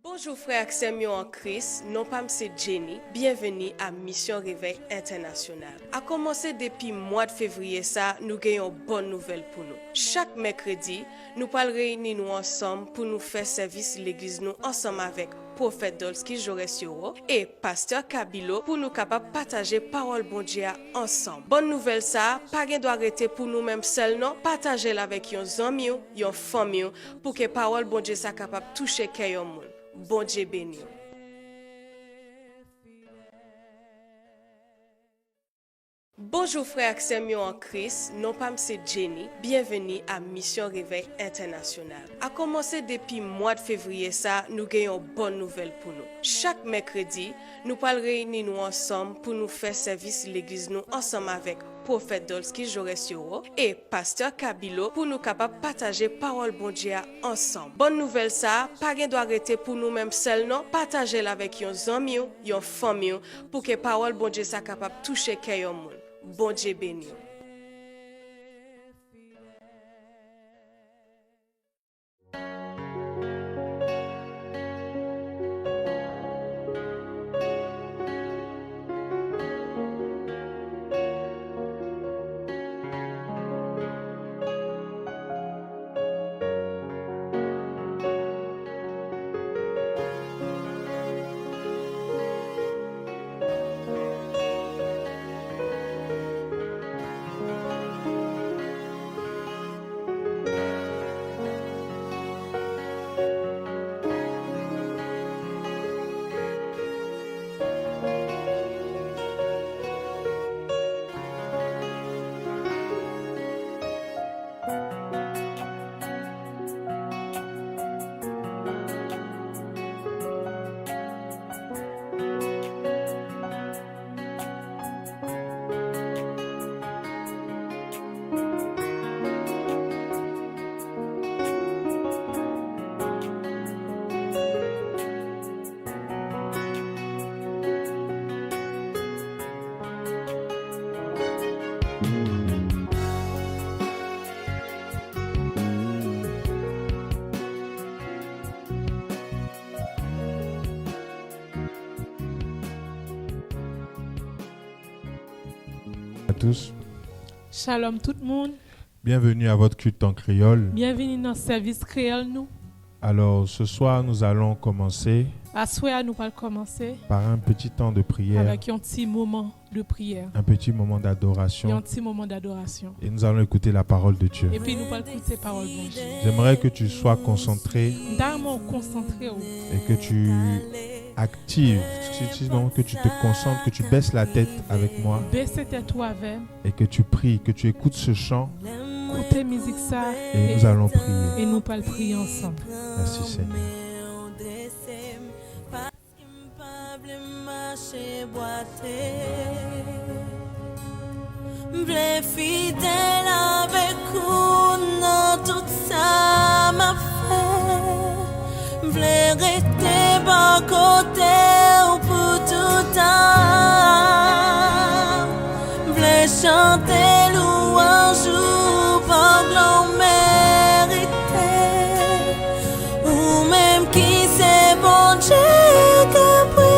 Bonjour frères et sœurs en Christ, non pas c'est Jenny, bienvenue à Mission Réveil International. À commencer depuis mois de février ça, nous gagnons bonne nouvelle pour nous. Chaque mercredi, nous parlons réunir nous ensemble pour nous faire service l'église nous ensemble avec prophète Dolski Joresio et pasteur Kabilo pour nous capables partager parole bon Dieu ensemble. Bonne nouvelle ça, pas gain doit arrêter pour nous même seuls non, partager avec yon amis, yon famille pour que parole bon Dieu ça capable toucher cœur monde. Bon Dieu béni. Bonjour frères et sœurs en Christ, non pas c'est Jenny, bienvenue à Mission Réveil International. À commencer depuis mois de février ça, nous gagnons bonne nouvelle pour nous. Chaque mercredi, nous parlons réunir nous ensemble pour nous faire service l'église nous ensemble avec prophète Dolski Joresio et pasteur Kabilo pour nous capables partager parole bon Dieu ensemble. Bonne nouvelle ça, pas gain doit arrêter pour nous même seuls non, partager avec yon amis, yon famille pour que parole bon Dieu ça capable toucher cœur monde. Bon Dieu béni. À tous. Shalom tout le monde. Bienvenue à votre culte en créole. Bienvenue dans le service créole nous. Alors ce soir, nous allons commencer À soir nous allons commencer par un petit temps de prière, avec un petit moment de prière, un petit moment et un d'adoration, petit moment d'adoration. et nous allons écouter la parole de Dieu. Et puis nous allons écouter parole de Dieu. J'aimerais que tu sois concentré D'armes concentré au. et que tu actives, sinon que tu te concentres, que tu baisses la tête avec moi Baissez toi avec, et que tu pries, que tu écoutes ce chant écoutez musique ça et nous allons prier. et nous allons prier ensemble. Merci Seigneur. V'lè fidèle avec ou dans tout ça m'a fait. V'lè rester bon côté ou pour tout temps. V'lè chanter louange ou pas l'on mérité. Ou même qui c'est bon Dieu que prier.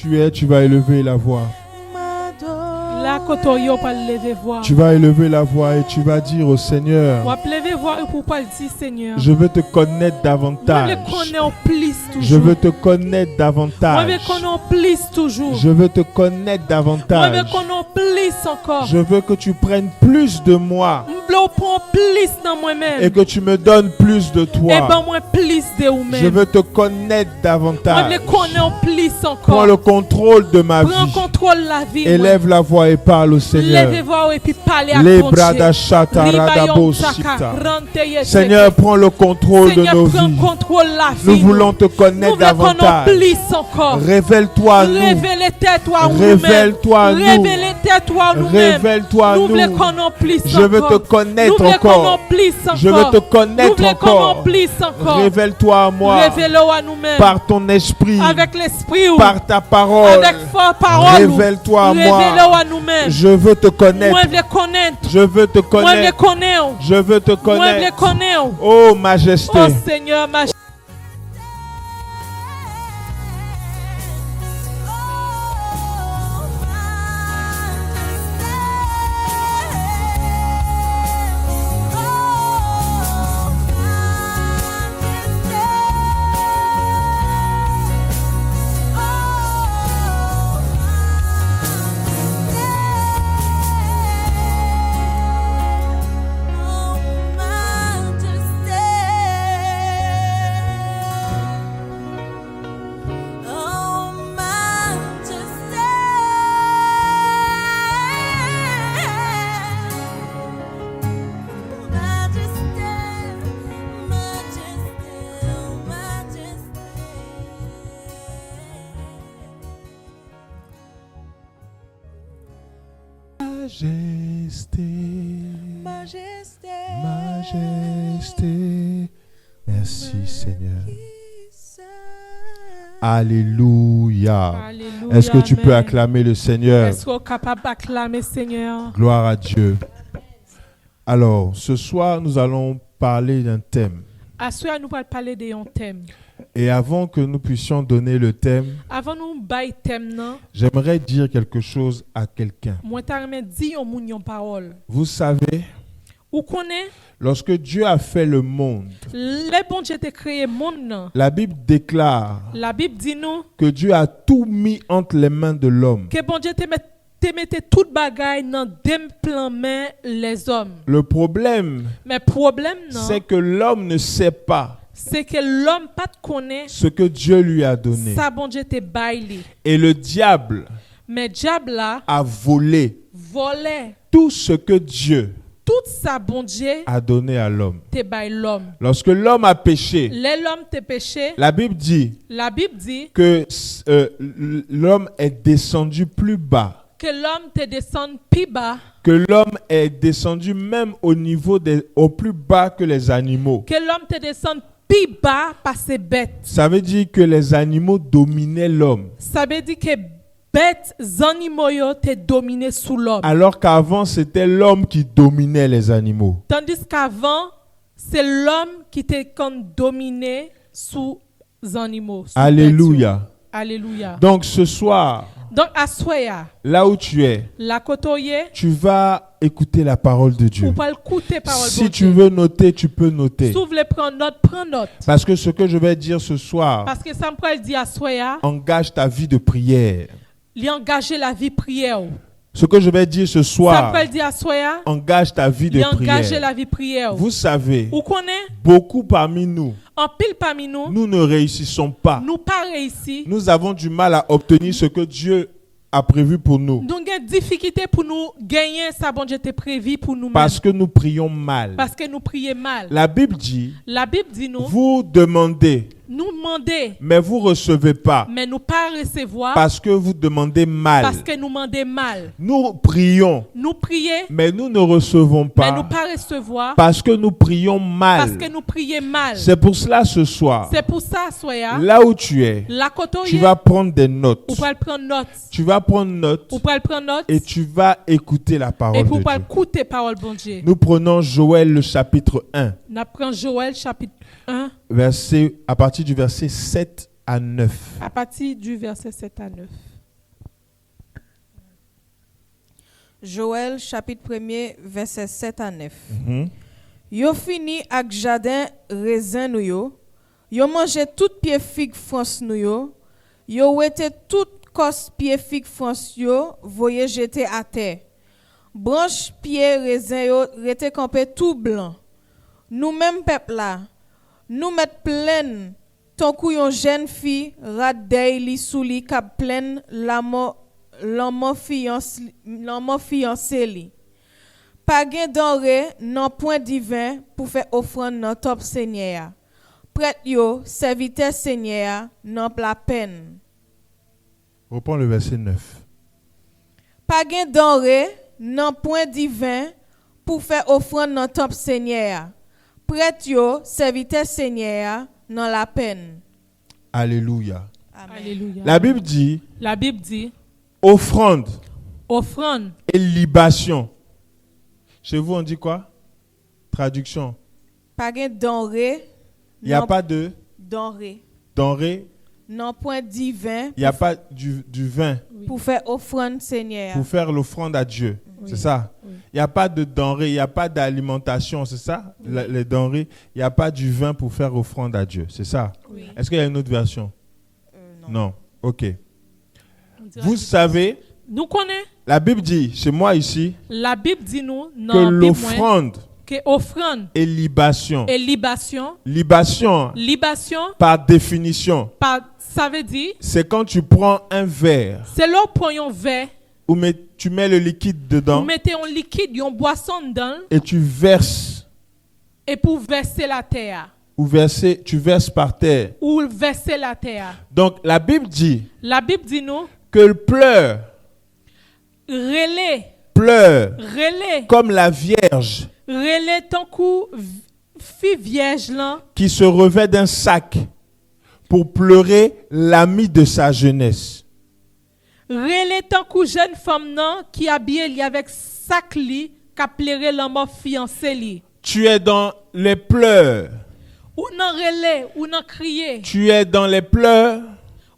tu es, tu vas élever la voix. Là, quand on y pas lever voix. Tu vas élever la voix et tu vas dire au Seigneur, On va lever voix pour pas le dire Seigneur. je veux te connaître Moi, davantage. je connais en plus toujours. Je veux te connaître Moi, davantage. je connais en plus toujours. Je veux te connaître Moi, davantage. je connais en plus encore. Je veux que tu prennes plus de moi Je prends plus dans moi-même. et que tu me donnes plus de Et toi. ben moi plus de vous-même. Je veux te connaître Moi, davantage. je connais en plus Prends encore. le contrôle de ma Prends vie. contrôle la vie. Élève la voix et parle au Seigneur. Levez voix et puis parlez à Les bon bras Dieu. d'achata radabo sita. Seigneur, prends le contrôle de Seigneur, nos prends vies. contrôle la vie. Nous voulons te Nous connaître voulons qu'on en davantage. plus encore. Révèle-toi à nous. Révèle-toi à nous. Révèle-toi à nous. Révèle-toi à nous. Révèle-toi à Nous voulons nous. qu'on en plus Je veux te encore. Nous connaître voulons qu'on en encore. plus encore. Je veux te Nous connaître voulons qu'on en encore. plus encore. Révèle-toi à moi Révèle-le à nous-mêmes. par ton esprit, Avec l'esprit. par ta parole. Avec fort parole. Révèle-toi à moi. Révèle-le à nous-mêmes. Je veux te Moi, connaître. je le connais. Je veux te Moi, je le connaître. connais. Je veux te Moi, je le connaître. connais. Oh majesté. Oh Seigneur, ma Majesté. Majesté. Majesté. Merci Seigneur. Alléluia. Alléluia, Est-ce que tu peux amen. acclamer le Seigneur? Est-ce qu'on est capable d'acclamer Seigneur? Gloire à Dieu. Alors, ce soir, nous allons parler d'un thème. À ce soir, nous allons parler d'un thème. Et avant que nous puissions donner le thème, Avant nous bailler thème non, j'aimerais dire quelque chose à quelqu'un. moi t'aimerais dire au monde une parole. Vous savez, Ou connaît lorsque Dieu a fait le monde, les bon Dieu t'a créé monde non. la Bible déclare La Bible dit nous que Dieu a tout mis entre les mains de l'homme. que bon Dieu te mettait toute bagaille dans deux plans main les hommes. Le problème, Mais problème non, c'est que l'homme ne sait pas c'est que l'homme pas te connaît ce que Dieu lui a donné. ça bon Dieu te baillé. Et le diable Mais diable là a volé volait tout ce que Dieu tout ça bon Dieu a donné à l'homme. te baille l'homme. Lorsque l'homme a péché, L'homme te péché, la Bible dit la Bible dit que l'homme est descendu plus bas, que l'homme te descend plus bas, que l'homme est descendu même au plus bas que les animaux. que l'homme te descend plus bas par ses bêtes. Ça veut dire que les animaux dominaient l'homme, Ça veut dire que bêtes, animaux yo te dominé sous l'homme. alors qu'avant c'était l'homme qui dominait les animaux. Tandis qu'avant, c'est l'homme qui te dominé sous les animaux. sous Alléluia. bêtes yo. Alléluia. Donc ce soir, Donc, à soya, là où tu es, la côtoyer, tu vas écouter la parole de Dieu. ou pas écouter parole Si bon tu Dieu. veux noter, tu peux noter. Si vous voulez prendre note, prends note. Parce que ce que je vais dire ce soir Parce que ça me peut dire à soya, engage ta vie de prière. il engage la vie prière. Ce que je vais dire ce Ça soir me peut dire à soya, engage ta vie de il engage prière. la vie prière. Vous savez, Ou connaît, beaucoup parmi nous, en pile parmi nous, nous ne réussissons pas. nous pas réussi. Nous avons du mal à obtenir ce que Dieu a prévu pour nous. Nous avons des difficultés pour nous gagner ça bon Dieu t'a prévu pour nous-mêmes. Parce que nous prions mal. Parce que nous prions mal. La Bible dit, La Bible dit nous, vous demandez, nous demander, mais vous ne recevez pas. mais nous pas recevoir Parce que vous demandez mal. parce que nous demandons mal. Nous prions, Nous prions, mais nous ne recevons mais nous pas. pas recevoir Parce que nous prions parce mal. que nous prions mal. C'est pour cela ce soir, C'est pour ça, soya, là où tu es, la côte tu vas prendre des notes. ou pas prendre note, Tu vas prendre note ou pas prendre note, et tu vas écouter la et parole de pour pas Dieu. écouter parole bon Dieu. Nous prenons Joël le chapitre 1, Nous prenons Joël chapitre 1 à partir du verset 7 à 9. à partir du verset 7 à 9. Joël chapitre 1er verset 7 à 9. Mhm. Yo fini ak jardin raisin nou yo. Yo mangé tout pied fig France nou yo. Yo wete tout cos pied fig France yo, voye jeté à terre. Branche pied raisin yo rete campé tout blanc. Nous même peuple là, nous met pleine ton kou yon jeune fille rad dey li sou li kap pleine l'amour fiancé li. Pas gen denrée non point divin pour faire offrande dans top seigneur. Prête yo serviteur seigneur non la peine. Reprends le verset 9. Pas gen denrée non point divin pour faire offrande dans top seigneur. Prête yo serviteur seigneur non la peine. Alléluia. Alléluia. La Bible dit La Bible dit offrande offrande et libation. Chez vous, on dit quoi? Traduction. Pas gen denrée. Il n'y a non pas de denrée. denrée, Non point divin il n'y a pas du vin pour faire offrande seigneur. pour faire l'offrande à Dieu. Oui. C'est ça? Oui. Il n'y a pas de denrée, il n'y a pas d'alimentation, c'est ça? Les denrées, il n'y a pas du vin pour faire offrande à Dieu. C'est ça? Oui. Est-ce qu'il y a une autre version? Non. Non. Ok. On dira Vous que- savez, Nous connaissons. la Bible dit, chez moi ici, La Bible dit nous que dans la Bible l'offrande que offrande et libation. et libation, Libation, libation par définition, ça veut dire c'est quand tu prends un verre c'est là pour un verre, où tu mets le liquide dedans vous mettez un liquide, une boisson dedans et tu verses, et pour verser la terre tu verses par terre. ou verser la terre. Donc la Bible dit La Bible dit nous que pleure relais comme la Vierge tant coup fille vierge là qui se revêt d'un sac pour pleurer l'ami de sa jeunesse. relais tant coup jeune femme nan qui habillé li avec sac li qu'a pleurer l'amour fiancé li. Tu es dans les pleurs. Ou nan relais, ou nan crier, Tu es dans les pleurs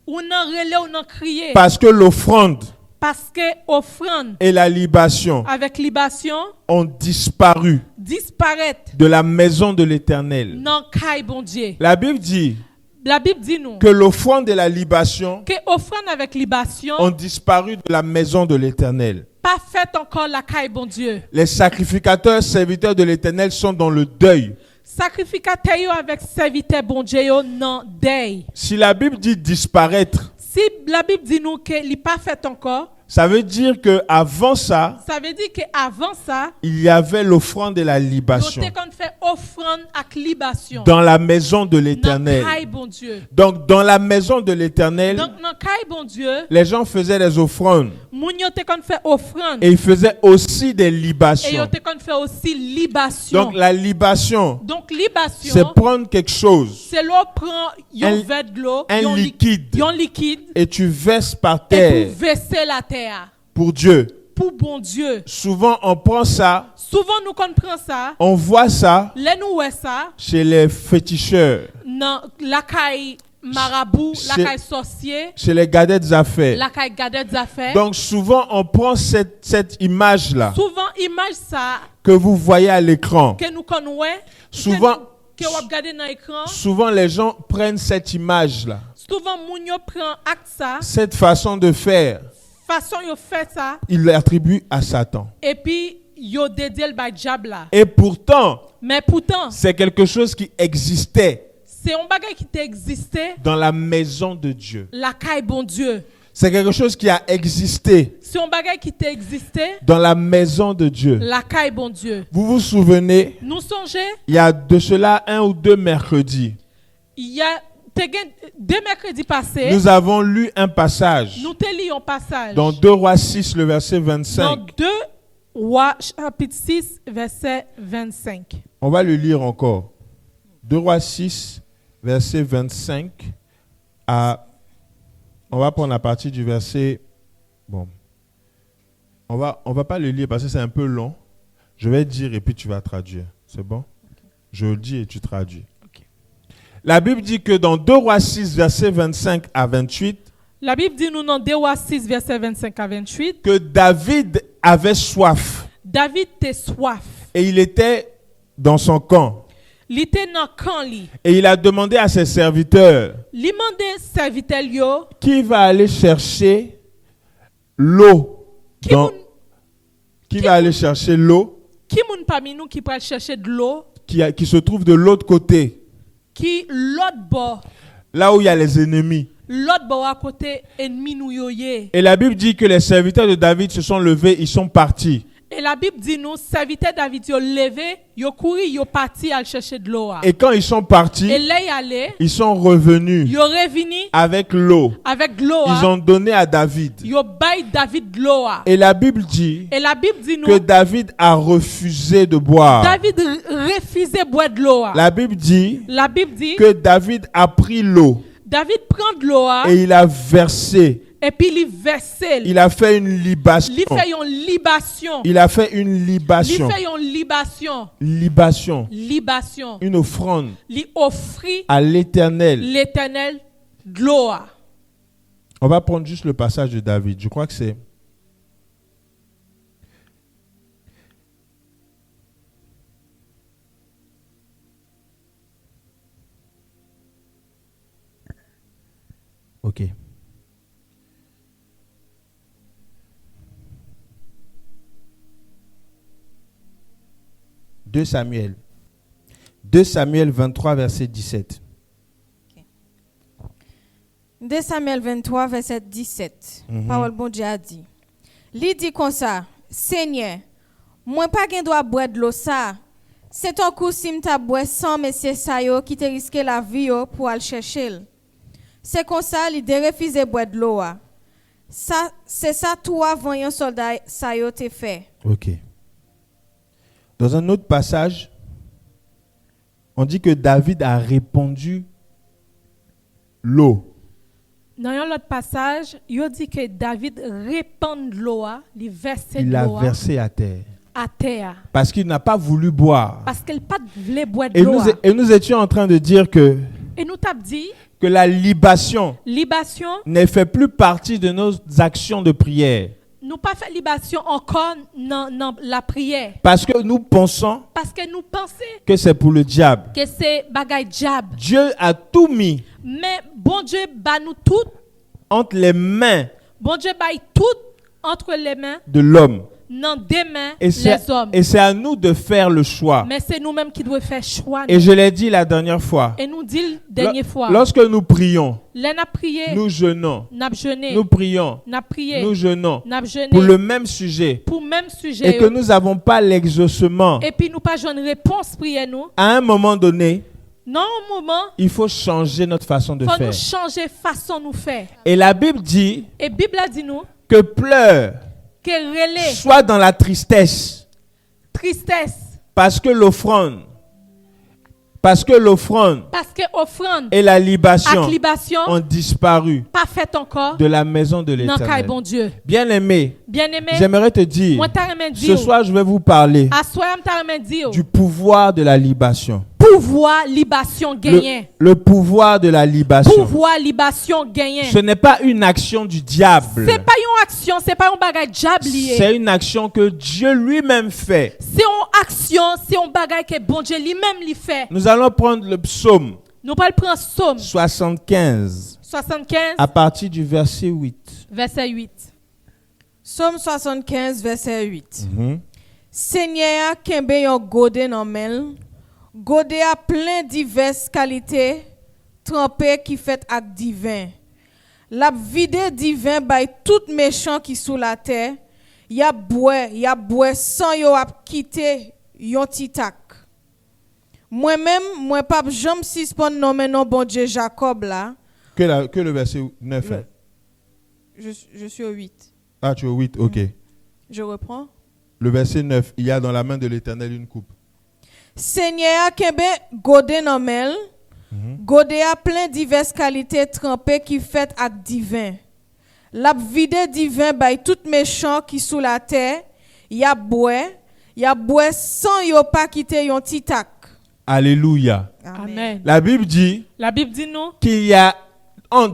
ou nan relais, ou nan crier. parce que l'offrande Parce que offrande et la libation avec libation ont disparu disparaît de la maison de l'Éternel. nan kay bon Dieu. La Bible dit La Bible dit nous que l'offrande et la libation que offrande avec libation ont disparu de la maison de l'Éternel. pas fait encore la kay bon Dieu. Les sacrificateurs, serviteurs de l'Éternel sont dans le deuil. Sacrificateur yo avec serviteur bon Dieu yo nan deuil. Si la Bible dit disparaître, Si la Bible dit nous que li pas fait encore, ça veut dire que avant ça, ça veut dire que avant ça, il y avait l'offrande et la yo libation te kon fait offrande avec libation. dans la maison de Nan l'Éternel. kay bon Dieu. Donc dans la maison de l'Éternel, Donc nan kay bon Dieu, les gens faisaient des offrandes moun yo te kon fait offrande et ils faisaient aussi des et yo libations. te kon fait aussi libation. Donc la libation, Donc libation, c'est prendre quelque chose c'est l'eau prend yon Un- verre de l'eau, un yon liquide. yon liquide et tu verses par et terre pour verser la terre pour Dieu. pour bon Dieu. Souvent on prend ça, Souvent nous kon prend ça, on voit ça les nous ouais ça chez les féticheurs, dans la caille marabout, la C'est- caille sorcier, chez les gardeurs des affaires. la caille garder des affaires. Donc souvent on prend cette image-là Souvent image ça que vous voyez à l'écran. que nous kon ouais, Souvent, que vous regardez dans l'écran, souvent les gens prennent cette image-là, souvent moun yo prend acte ça, cette façon de faire, façon yo fait ça ils l'attribuent à Satan. et puis yo dédié le bay diable là. Et pourtant, Mais pourtant, c'est quelque chose qui existait c'est un bagage qui existait dans la maison de Dieu. la caille bon Dieu. C'est quelque chose qui a existé C'est un bagage qui existait dans la maison de Dieu. la caille bon Dieu. Vous vous souvenez, Nous songez, il y a de cela 1 ou 2 mercredis, il y a te gen- deux mercredis passés, nous avons lu un passage nous te lisons un passage dans 2 Rois 6, le verset dans 25. 2 Rois chapitre 6 verset 25. On va le lire encore. 2 Rois 6, verset 25 à... On va prendre à partir du verset... Bon. On va pas le lire parce que c'est un peu long. Je vais dire et puis tu vas traduire. C'est bon? Je le dis et tu traduis. Ok. La Bible dit que dans 2 Rois 6, verset 25 à 28, La Bible dit nous dans 2 Rois 6 verset 25 à 28 que David avait soif David te soif. et il était dans son camp. Li te nan kan li. Et il a demandé à ses serviteurs, Li mande serviteur yo, qui va aller chercher l'eau Qui dans- moun- qui qui va aller chercher l'eau ki moun parmi nous qui pral chercher de l'eau, qui se trouve de l'autre côté, qui l'autre bord, là où il y a les ennemis. l'autre bord à côté ennemi nou yo ye. Et la Bible dit que les serviteurs de David se sont levés, ils sont partis. Et la Bible dit nous, serviteur David yo levé, yo couri, yo parti al chercher de l'eau. Et quand ils sont partis, Et là y allé, ils sont revenus yo revini avec l'eau. avec de l'eau. Ils ont donné à David. Yo bay David de l'eau. Et la Bible dit Et la Bible dit nous, que David a refusé de boire. David refusait boire de l'eau. La Bible dit La Bible dit que David a pris l'eau David prend de l'eau et il a versé. et puis il verse. Il a fait une libation. Il fait une libation. Il a fait une Il libation. fait une libation. Libation. Libation. Une offrande Il offrit à l'Éternel. l'Éternel de l'eau. On va prendre juste le passage de David. Je crois que c'est... Ok. Deux Samuel 23, verset 17. 2 Samuel 23, verset 17. Parole bon Dieu a dit. Li dit comme ça, Seigneur, moi pas gen doit boire de l'eau ça. C'est un coup si m'ta boire sans monsieur sa yo qui te risqué la vie yo pour aller chercher. C'est comme ça li de refuser boire de l'eau. Ça c'est ça toi voyant soldat sa yo te fait. Ok. Dans un autre passage, on dit que David a répandu l'eau. Dans un autre passage, il dit que David répand de l'eau, il verse de Il l'a l'eau versé à terre. à terre. Parce qu'il n'a pas voulu boire. Parce qu'elle pas voulait boire de Et l'eau. nous étions en train de dire Et nous t'avons dit, que la libation libation, ne fait plus partie de nos actions de prière. nous pas fait libation encore dans la prière. Parce que nous pensons Parce que nous pensons que c'est pour le diable. que c'est bagay diable. Dieu a tout mis Mais bon Dieu bat nous tout. entre les mains Bon Dieu bat tout entre les mains, de l'homme. dans des mains, Et c'est les hommes. à nous de faire le choix. Mais c'est nous-mêmes qui devons faire choix. Et je l'ai dit la dernière fois. Et nous dit la dernière fois. Lorsque nous prions, L'un a prié, nous jeûnons. n'a jeûné, Nous prions, n'a prié, nous jeûnons n'a jeûné pour le même sujet pour même sujet. et que nous n'avons pas l'exaucement. Et puis nous pas une réponse prière nous. À un moment donné, Non, au moment, il faut changer notre façon de faut faire. nous changer façon nous faire. Et la Bible dit Et Bible a dit nous que pleure, que relais, soit dans la tristesse, tristesse, parce que l'offrande parce que offrande et la libation libation ont disparu pas fait encore de la maison de dans caille l'Éternel. bon Dieu. Bien-aimé, Bien-aimé, j'aimerais te dire, moi t'as remen ce dire. soir je vais vous parler À soir t'as remen dire. du pouvoir de la libation. Pouvoir libation gagné. Le pouvoir de la libation. Pouvoir libation gagné. Ce n'est pas une action du diable. C'est pas une action, c'est pas un bagage diable lié. C'est une action que Dieu lui-même fait. C'est une action, c'est un bagage que bon Dieu lui-même lui fait. Nous allons prendre le psaume Nous allons prendre Psaume 75 75, à partir du verset 8. verset 8. Somme 75, verset 8. Seigneur, kembe yon gode nan men, gode a plein diverses qualités, trempé qui fait ak divin. La vide divin bay tout méchant qui sous la terre, y a boué sans yo ap quitté yon titak. Moi-même, moi pas jam suspend nomme non bon Dieu Jacob là. Que le verset 9 est. Je suis au 8. Ah, tu es au 8, ok. Je reprends. Le verset 9, il y a dans la main de l'Éternel une coupe. Seigneur kembe gode nan mel, gode a plein diverses qualités trempées qui fait ak divin. La vide divin bay tout méchant qui sous la terre, y a boué sans yo pas quitter yon titak. Alléluia. Amen. La Bible dit La Bible dit nous qu'il y a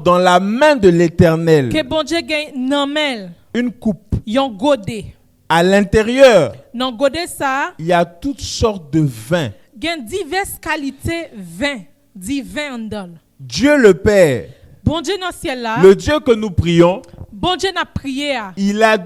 dans la main de l'Éternel que bon Dieu gagne nan mel, une coupe. yon gode. À l'intérieur, Dans godé ça, il y a toutes sortes de vins. gen diverses qualités vin, di vin en dedans. Dieu le Père, Bon Dieu dans ciel là, le Dieu que nous prions, bon Dieu n'a prié à. il a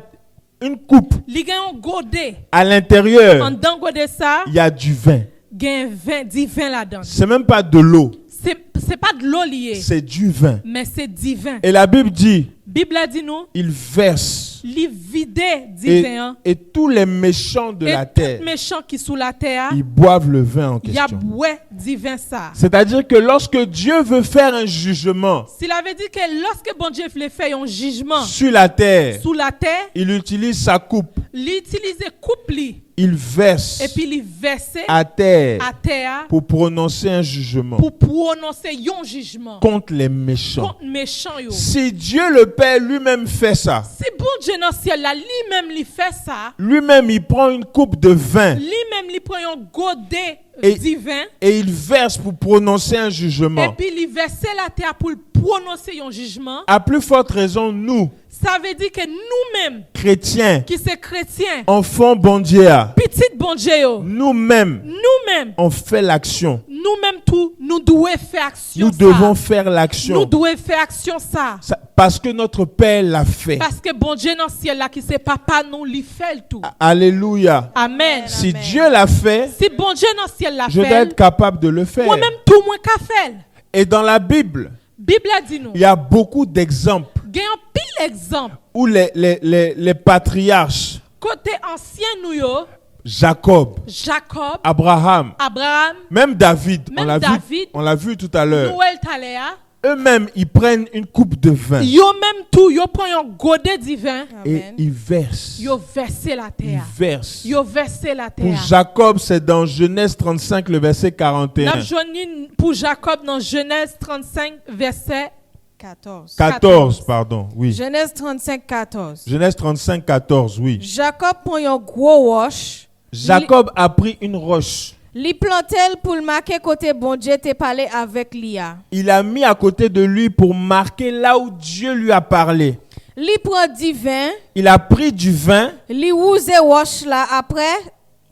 une coupe. Li gen un godé. À En l'intérieur, dedans godé ça, il y a du vin. gen vin, di vin là-dedans. C'est même pas de l'eau, C'est pas de l'eau liée, c'est du vin. mais c'est divin. Et la Bible dit, Bible a dit nous, il verse. li vide divin. Et tous les méchants de Et la tout terre, méchant qui sous la terre, ils boivent le vin en il y a question. boué divin ça. C'est-à-dire que lorsque Dieu veut faire un jugement S'il avait dit que lorsque bon Dieu voulait faire un jugement sur la terre, sous la terre, il utilise sa coupe, il utilisait coupe li, il verse et puis il versait à terre à terre pour prononcer un jugement pour prononcer un jugement contre les méchants. contre méchant yo. Si Dieu le Père lui-même fait ça, Si bon Dieu dans le ciel là, lui-même il fait ça, lui-même il prend une coupe de vin lui-même il prend un godet Et- divin et il verse pour prononcer un et jugement. puis il verse la terre pour prononcer un jugement, À plus forte raison, nous, ça veut dire que nous-mêmes chrétiens, qui sommes chrétiens, enfants bon Dieu, petite bon Dieu yo, nous-mêmes, nous-mêmes, on fait l'action. nous-mêmes tout, nous devons faire action Nous ça. devons faire Nous l'action. devons faire action ça. Parce que notre Père l'a fait. Parce que bon Dieu dans le ciel là qui c'est papa nous lui fait le tout. Alléluia. Amen. Si Amen. Dieu l'a fait, Si bon Dieu dans le ciel l'a je dois fait, être capable de le faire. moi-même tout moins qu'a fait. Et dans la Bible, Bible a dit nous. il y a beaucoup d'exemples Il y a un pile exemple où les patriarches, côté ancien nous yo, Jacob, Jacob, Abraham, Abraham, même David, Même on David, l'a vu tout à l'heure, Noël Taléa, eux-mêmes, ils prennent une coupe de vin yo même tout yo prend un godet divin, et Amen. ils versent. yo versé la Ils terre. versent. Yo versé la Pour terre. Jacob, c'est dans Genèse 35, le verset 41. N'a joigné pour Jacob dans Genèse 35 verset 14. 14, pardon, oui. Genèse 35, 14. Genèse 35, 14, oui. Jacob prend un gros roche, Jacob a pris une roche. li plantel pour le marquer côté bon Dieu te parlé avec Lia. Il a mis à côté de lui pour marquer là où Dieu lui a parlé. Li prend du vin, Il a pris du vin. li ouse roche là après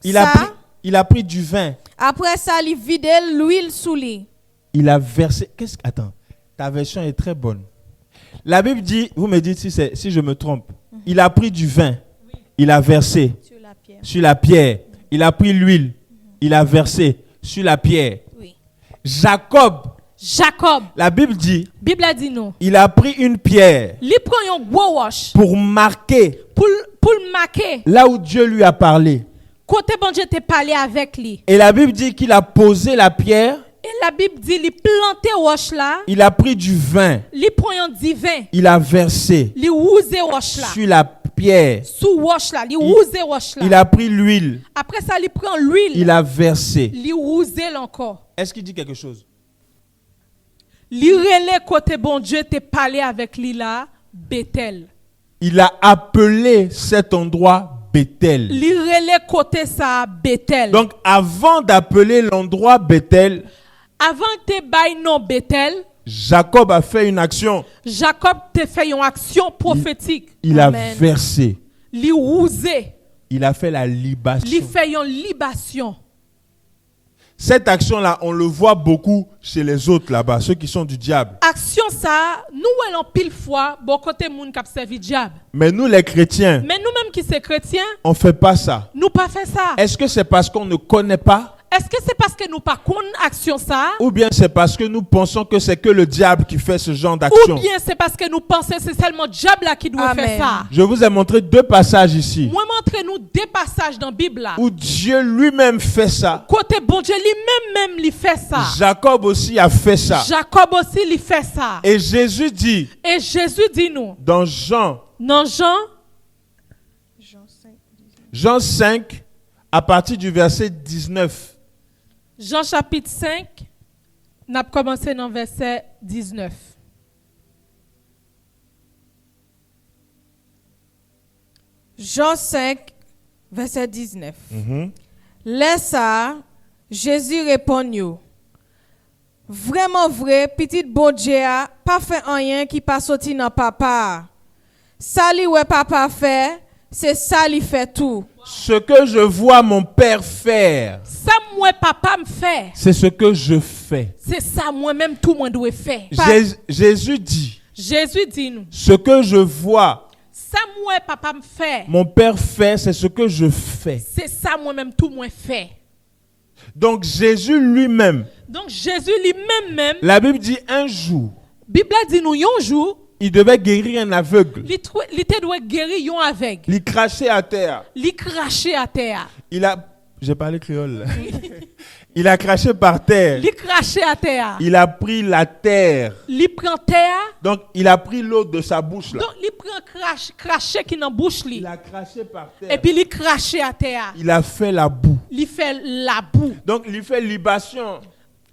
Il ça, a pris du vin. après ça li vide l'huile sous lui. Il a versé. Attends, ta version est très bonne. La Bible dit, vous me dites si je me trompe. Il a pris du vin. Il a versé Sur la pierre. sur la pierre. Il a pris l'huile. Il a versé sur la pierre. Oui. Jacob, Jacob, la Bible dit, Bible a dit nous. il a pris une pierre Li prend un gros roche pour marquer pour le marquer. là où Dieu lui a parlé. Côté bon Dieu te parlé avec lui. Et la Bible dit qu'il a posé la pierre, Et la Bible dit li planter roche là, il a pris du vin, li prend un divin, il a versé li ouse roche là. sur la pierre, Sous roche là, li ouse roche là. il a pris l'huile, Après ça, li prend l'huile, il a versé. li ouse encore. Est-ce qu'il dit quelque chose? Li relè côté bon Dieu te parlé avec lui là, Bethel. Il a appelé cet endroit Bethel. Li relè côté ça, Bethel. Donc avant d'appeler l'endroit Bethel, avant te bay non Bethel, Jacob a fait une action. Jacob te fait une action prophétique. Il Amen. a versé. Li ouse, Il a fait la li libation. fait une libation. Cette action-là, on le voit beaucoup chez les autres là-bas, ceux qui sont du diable. Action ça, nous elle en pile fois, bon côté moun k'ap servi diable. Mais nous, les chrétiens, Mais nous-mêmes qui sommes chrétiens, on ne fait pas ça. nous pas fait ça. Est-ce que c'est parce qu'on ne connaît pas? Est-ce que c'est parce que nous pas connaissons action ça? Ou bien c'est parce que nous pensons que c'est que le diable qui fait ce genre d'action? Ou bien c'est parce que nous pensons que c'est seulement diable là qui doit Amen. faire ça? Je vous ai montré deux passages ici Moi montre-nous des passages dans la Bible là. où Dieu lui-même fait ça. Côté bon Dieu lui-même il fait ça. Jacob aussi a fait ça. Jacob aussi il fait ça. Et Jésus dit Et Jésus dit nous dans Jean, dans Jean 5, à partir du verset 19. Jean chapitre 5, n'a commencé dans verset 19. Jean 5, verset 19. Laisse ça, Jésus répond yo. Vraiment vrai, petit bon Dieu a pas fait rien qui pas sorti dans papa. Ça li ouais papa fait, c'est ça li fait tout. Ce que je vois mon père faire, Ça moi papa me fait. c'est ce que je fais. C'est ça moi-même tout monde doit faire. Jésus dit, Jésus dit nous. ce que je vois Ça moi papa me fait. mon père fait, c'est ce que je fais. C'est ça moi-même tout moi fait. Donc Jésus lui-même, Donc Jésus lui-même, la Bible dit un jour, Bible dit nous un jour, il devait guérir un aveugle. il te doit guérir un aveugle. Il crachait à terre. Il craché à terre. J'ai parlé créole. Il a craché par terre. Il craché à terre. Il a pris la terre. Il prend terre. Donc il a pris l'eau de sa bouche là. Donc il prend craché qui dans bouche li. Il a craché par terre. Et puis il craché à terre. Il a fait la boue. Il fait la boue. Donc il fait libation.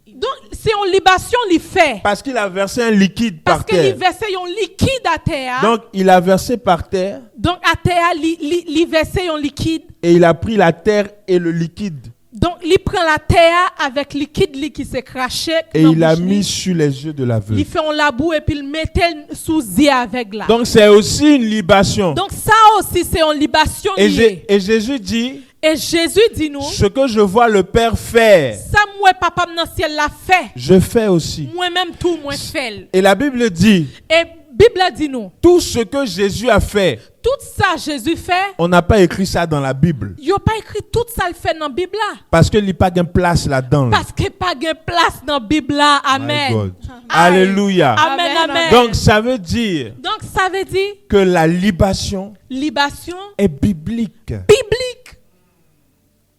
Donc c'est une libation il fait. Parce qu'il a versé un liquide Parce par que il terre. versé un liquide à terre. Donc il a versé par terre Donc à terre il versé un liquide. et il a pris la terre et le liquide. Donc il prend la terre avec liquide li qui s'est craché. Et dans il a bouche li. mis sur les yeux de l'aveugle. Il fait un labou et puis il mettait sous yeux avec là. Donc c'est aussi une libation. Donc ça aussi c'est une libation Et, liée. et Jésus dit, Et Jésus dit nous, ce que je vois le Père faire, ça moi papa dans ciel l'a fait. je fais aussi. Moi-même tout moi fait. Et la Bible dit, Et Bible dit nous, tout ce que Jésus a fait, tout ça Jésus fait. on n'a pas écrit ça dans la Bible. Il a pas écrit tout ça le fait dans la Bible là. Parce qu'il n'y a pas de place là-dedans. Parce qu'il n'y a pas de place dans la Bible là. My Amen. God. Amen. Alléluia. Amen, amen. Donc ça veut dire Donc ça veut dire que la libation libation est biblique. biblique.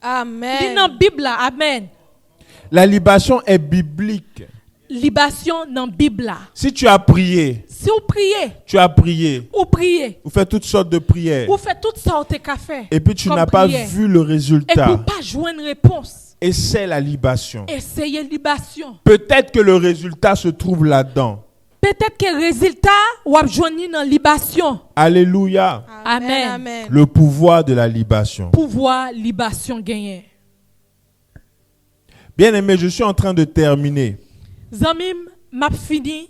Amen. Dit dans la Bible là. Amen. La libation est biblique. Libation dans la Bible là. Si tu as prié, Si vous priez, tu as prié, vous priez, vous faites toutes sortes de prières, vous faites tout ça au café. et puis tu comme n'as pas prière. vu le Et résultat, pour pas jouer une réponse, et c'est la libation. essayez libation. Peut-être que le résultat se trouve là-dedans. Peut-être que le résultat ou a joindre dans libation. Alléluia. Amen. Amen. Le pouvoir de la libation. Pouvoir libation gagner. Bien aimé, je suis en train de terminer. Zamim m'a fini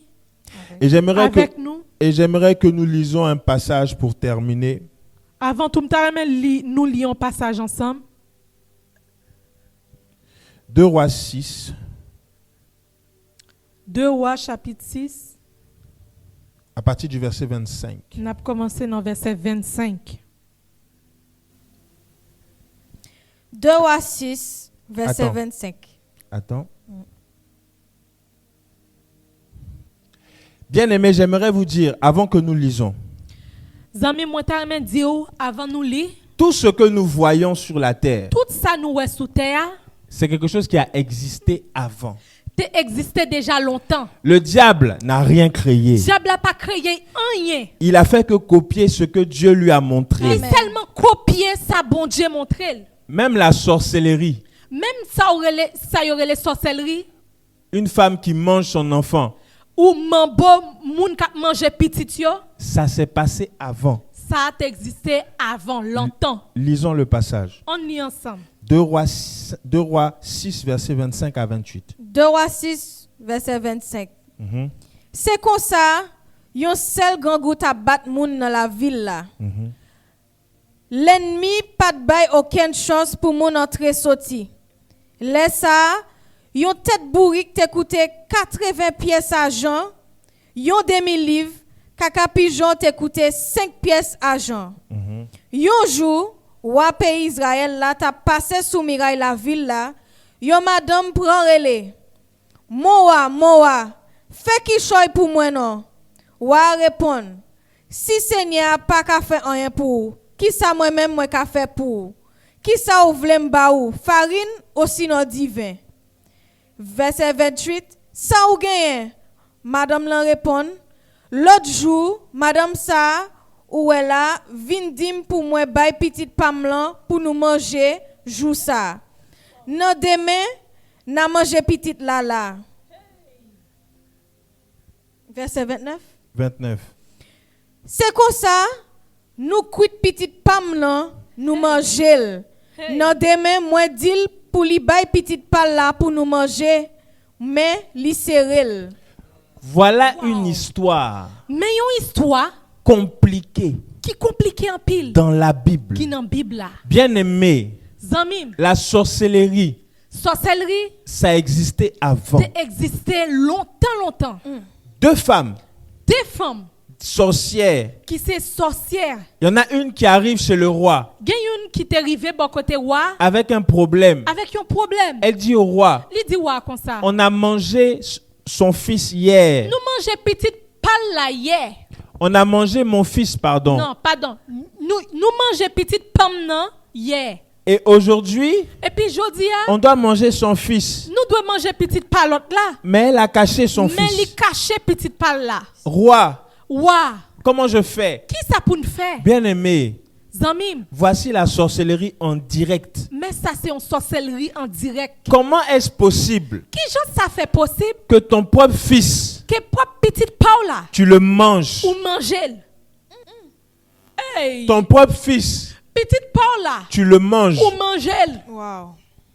Et j'aimerais avec nous. que nous lisons un passage pour terminer. Avant tout, nous lions passage ensemble. 2 Rois 6, 2 Rois chapitre 6. à partir du verset 25. On a commencé dans verset 25. 2 Rois 6, verset Attends. 25. Attends. Bien aimé, j'aimerais vous dire, avant que nous lisons, Zami moi t'aimerais dire avant nous lire, tout ce que nous voyons sur la terre, tout ça nous est sous terre, c'est quelque chose qui a existé avant. t'es existé déjà longtemps. Le diable n'a rien créé. Diable n'a pas créé rien. Il a fait que copier ce que Dieu lui a montré. Il seulement copié ça bon Dieu montré. Même la sorcellerie. Même ça y aurait les sorcelleries Une femme qui mange son enfant, ou mambo moun k'ap manger petit yo, ça s'est passé avant. ça a existé avant longtemps. Lisons le passage. On lit ensemble. 2 Rois 6, verset 25 à 28. 2 Rois 6, verset 25. Mhm, C'est comme ça, yon seul gangou a bat moun dans la ville là. mhm. L'ennemi pas de bay aucune chance pour moun entrer sorti. Laisse ça, yon tête bourrique te coûté 80 pièces argent, yon demi-livre, kaka pigeon te coûté 5 pièces argent. Yon jour, roi pays Israël là t'a passé sous muraille la ville là, yon madame prend relais. Moa, fais qui choy pour moi non. Roi répond, si Seigneur pas ka fait rien pour, qui ça moi-même moi ka fait pour? Qui ça ou vle m'ba ou? Farine ou sinon divin? Verset 28, ça ou gagne? Madame l'en répond, l'autre jour, madame ça, ou elle a, vin dim pour moi bay petite pamlan pour nous manger, jou ça. Non demain, n'a manger petite là. Verset 29. 29. C'est comme ça, nous quitte petite pamlan, nous manger. Non demain, moi dil pour li bay petite pal là pour nous manger, mais li serrel. Voilà une histoire Mais une histoire compliquée. qui compliqué en pile dans la Bible. qui dans Bible là. Bien-aimé, Zamim, la sorcellerie, sorcellerie ça existait avant. existait longtemps. Deux femmes Des femmes sorcières. qui c'est sorcières. Il y en a une qui arrive chez le roi Il y a une qui t'est arrivée bon côté roi avec un problème. avec un problème. Elle dit au roi, Il dit roi comme ça. on a mangé son fils hier. Nous mangeons petite palle là hier. On a mangé mon fils, pardon. Non, pardon. Nous mangeons petite pomme non hier. Et aujourd'hui, Et puis jodi a, on doit manger son fils. nous devons manger petite palotte là. Mais elle a caché son Mais il fils. caché petite palle là. Roi, Ouah, comment je fais? qui ça pour nous faire? Bien-aimé, Zamim, voici la sorcellerie en direct. mais ça c'est une sorcellerie en direct. Comment est-ce possible Qui genre ça fait possible que ton propre fils, que propre petite paille là tu le manges? ou manger? Hey, Ton propre fils, petite paille là tu le manges. ou manger? Wow.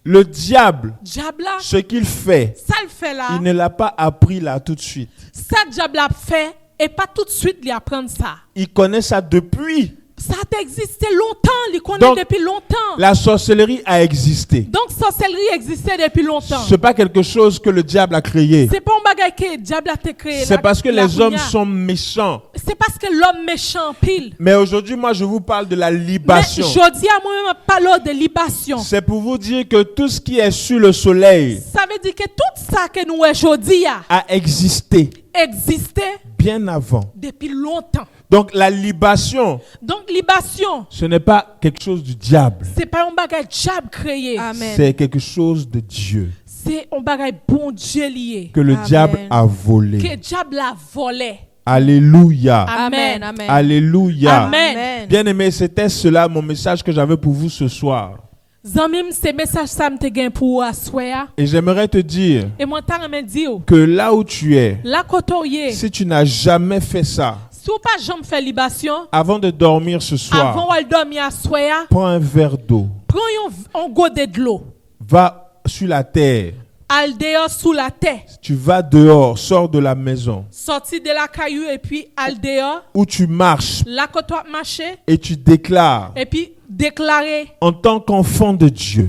Le diable, Diable là, ce qu'il fait, ça le fait là. il ne l'a pas appris là tout de suite. Ça diable a fait et pas tout de suite lui apprendre ça. Il connaît ça depuis. Ça a existé longtemps, il connaît Donc, depuis longtemps. La sorcellerie a existé. Donc sorcellerie existait depuis longtemps. Ce n'est pas quelque chose que le diable a créé. C'est pas un bagage que le diable a été créé. C'est parce que la les hommes gounia. sont méchants. C'est parce que l'homme méchant pile. Mais aujourd'hui, moi, je vous parle de la Mais libation. je dis à moi-même parler de libation. C'est pour vous dire que tout ce qui est sur le soleil Ça veut dire que tout ça que nous aujourd'hui a existé existait bien avant. depuis longtemps. Donc la libation, Donc libation, ce n'est pas quelque chose du diable. c'est pas un bagage diable créé. Amen. C'est quelque chose de Dieu C'est un bagage bon Dieu lié. que le Amen. diable a Que volé. diable a volé. Alléluia. Amen. Amen. Alléluia. Amen. Bien-aimé, c'était cela mon message que j'avais pour vous ce soir. Zanmim, ces messages ça me te gain pour assoya. Et j'aimerais te dire Et moi t'as me dire que là où tu es, la kotoye. si tu n'as jamais fait ça, Si ou pas jamais fait libation, avant de dormir ce avant soir, ou dormir assoya, prends un verre d'eau, prends un godet de l'eau. va sur la terre, Al dehors sous la terre. tu vas dehors, sors de la maison Sorti de la caillou et puis al dehors. où tu marches La côte marcher et tu déclares et puis déclarer en tant qu'enfant de Dieu,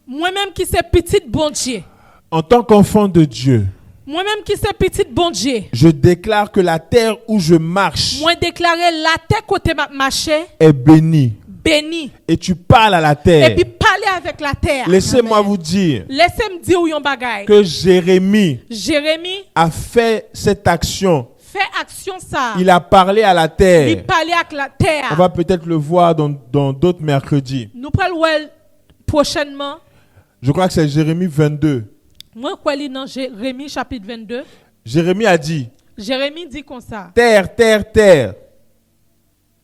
moi-même qui c'est petite bon Dieu. en tant qu'enfant de Dieu, Moi-même qui c'est petite bon Dieu. je déclare que la terre où je marche Moi déclarer la terre côté m'a marché est bénie. béni Et tu parles à la et terre. puis parler avec la terre. Laissez-moi Amen. vous dire Laissez-moi dire où yon bagay. que Jérémie Jérémie a fait cette action. fait action ça. Il a parlé à la Il terre. parler avec la terre. On va peut-être le voir dans d'autres mercredis. Nous prenons prochainement. Je crois que c'est Jérémie 22. Moi quoi li dans Jérémie chapitre 22. Jérémie a dit, Jérémie dit comme ça. terre, terre, terre,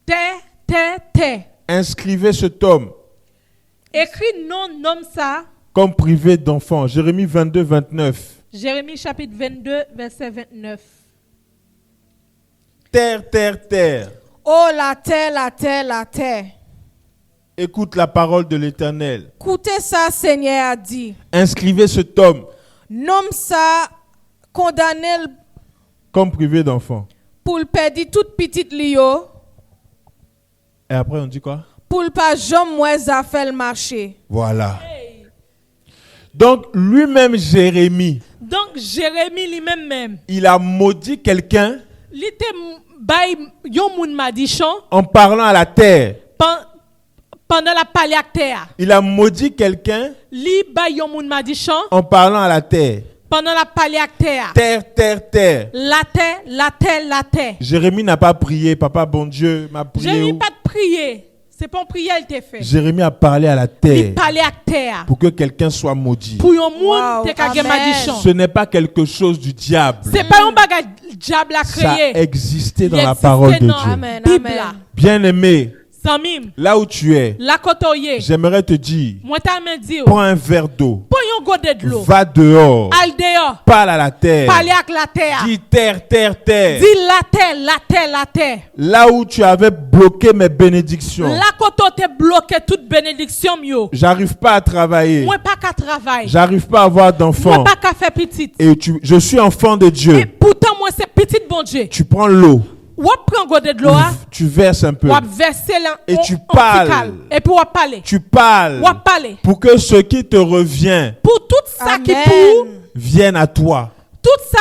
Terre, terre, terre. inscrivez cet homme Écrit non nom ça. comme privé d'enfant. Jérémie 22, 29. Jérémie chapitre 22 verset 29. Terre, terre, terre. Oh la terre, la terre, la terre. Écoute la parole de l'Éternel. Écoutez ça, Seigneur a dit. Inscrivez cet homme Nomme ça, condamné comme privé d'enfant. pour le perdre toute petite lio, Et après, on dit quoi? pour le pas jamais moins à faire le marché. Voilà. Donc, lui-même, Jérémie, Donc Jérémie lui-même il a maudit quelqu'un il était bay yon moun madichon en parlant à la terre. pendant la parler avec terre. Il a maudit quelqu'un Li bay yon moun madichon en parlant à la terre. pendant la parler avec terre. Terre, terre, terre. La terre, la terre, la terre. Jérémie n'a pas prié. Papa, bon Dieu, m'a prié. Jérémie où? pas de prier. C'est pas une prière il t'a fait. Jérémie a parlé à la terre Il parlait avec terre. pour que quelqu'un soit maudit. Pour yon moun Wow, te kage amen. madichon. Ce n'est pas quelque chose du diable. C'est pas un bagage diable à Ça créer. existait dans Il la existait parole de dans Dieu. Amen, Bible amen. là. Bien-aimé, Samim, là où tu es, la kotoye. j'aimerais te dire, Moi t'as me dit. prends un verre d'eau, Pour yon godet de l'eau. va dehors, Al dehors. parle à la terre, Parler avec la terre. dis terre, terre, terre. Dis la terre, la terre, la terre. Là où tu avais bloqué mes bénédictions, La koto te bloqué toute bénédiction yo. j'arrive pas à travailler, Moi pas qu'à travail. j'arrive pas à avoir Moi d'enfants, pas qu'à faire petite. et je suis enfant de Et Dieu. pourtant moi c'est petite bon Dieu. Tu prends l'eau, Ou Ou prend gode de l'eau, tu verses un peu. ou verser là, Et tu parles. Et puis ou parler. Tu parles Ou parler. pour que ce qui te revient Pour tout ça qui Amen. pour, vienne à toi. tout ça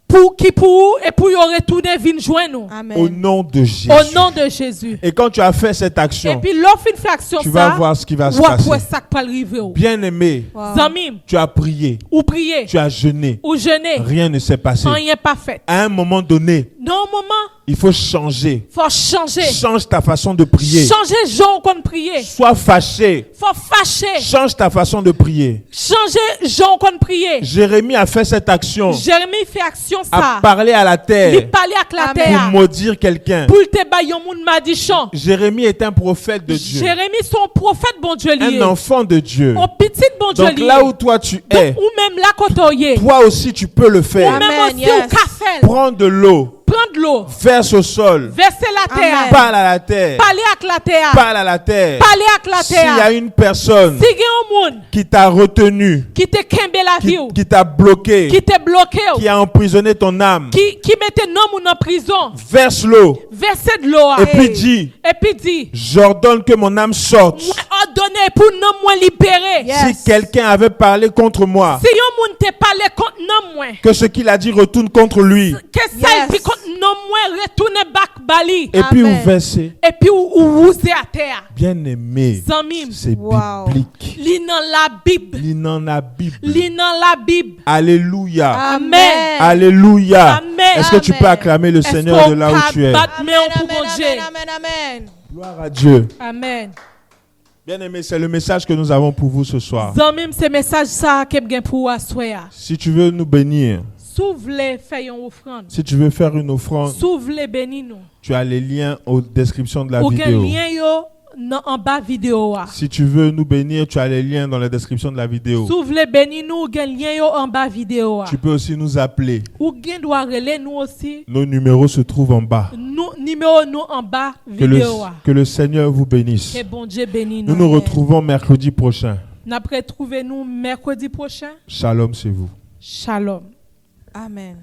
pour qui pour et pour y retourner venir joindre nous. Amen. Au nom de Jésus. Au nom de Jésus. Et quand tu as fait cette Et action, puis l'offre une fraction tu ça. vas voir ce qui va se Ou après passer. ça qui va arriver. Bien-aimé, Wow. Zamim, tu as prié, ou prier, tu as jeûné. ou jeûner, Rien ne s'est passé. rien pas fait. À un moment donné, Dans un moment, il faut changer. faut changer. Change ta façon de prier. Changer genre qu'on prier. Sois fâché. Faut fâcher. Change ta façon de prier. Changer genre qu'on prier. Jérémie a fait cette action. Jérémie fait action A ça. parlé à la Il terre parlait avec la Amen. pour terre. maudire quelqu'un. Pour te bailler un monde madichon. Jérémie est un prophète de Dieu. Jérémie son prophète bon Dieu lié. Un enfant de Dieu. Un petit bon Dieu Donc lié. là où toi tu es, ou même là quand on y est. toi aussi tu peux le Ou faire. même Amen, aussi yes. au café. Prends de l'eau, Prendre l'eau. verse au sol, Verser la terre. Amen. parle à la terre, Parler avec la terre. parle à la terre. Parler avec la S'il y a terre. une personne Si il y a un monde qui t'a retenu, qui te kembe la vie, qui t'a bloqué, qui te bloqué, qui a emprisonné ton âme, qui mettait un homme en prison, verse l'eau verser de l'eau. et puis dis, Et puis dit, j'ordonne que mon âme sorte. moi ordonné pour non moins libérer. Yes. Si quelqu'un avait parlé contre moi, Si un monde te parlé contre non moins, que ce qu'il a dit retourne contre lui. que ça Yes. il dit contre non moins retourne back bali. Et puis Amen. vous versez. Et puis ou vous à terre. Bien-aimé, Zamim, c'est Wow. biblique. li dans la Bible, Lis dans la Bible. li dans la Bible. Alléluia. Amen. Alléluia. Amen. Est-ce que tu peux Amen. acclamer le Est-ce Seigneur qu'on de là où tu es? battre main pour Amen, mon amen, Dieu? amen, amen. Gloire à Dieu. Amen. Bien-aimé, c'est le message que nous avons pour vous ce soir. Zamim, ce message ça que gen pour assoya. Si tu veux nous bénir, S'ouvre faire une offrande. si tu veux faire une offrande, S'ouvre béni nous. tu as les liens en description de la Ou gen vidéo. lien yo en bas vidéo a. Si tu veux nous bénir, tu as les liens dans la description de la vidéo. S'ouvre béni nous gen lien yo en bas vidéo a. Tu peux aussi nous appeler. Ou gen doit relais nous aussi. Nos numéros se trouvent en bas. Nous numéro nous en bas Que le, vidéo a. que le Seigneur vous bénisse. Que bon Dieu béni Nous nous. nous retrouvons mercredi prochain. N'a retrouver nous mercredi prochain. Shalom, c'est vous. Shalom. Amen.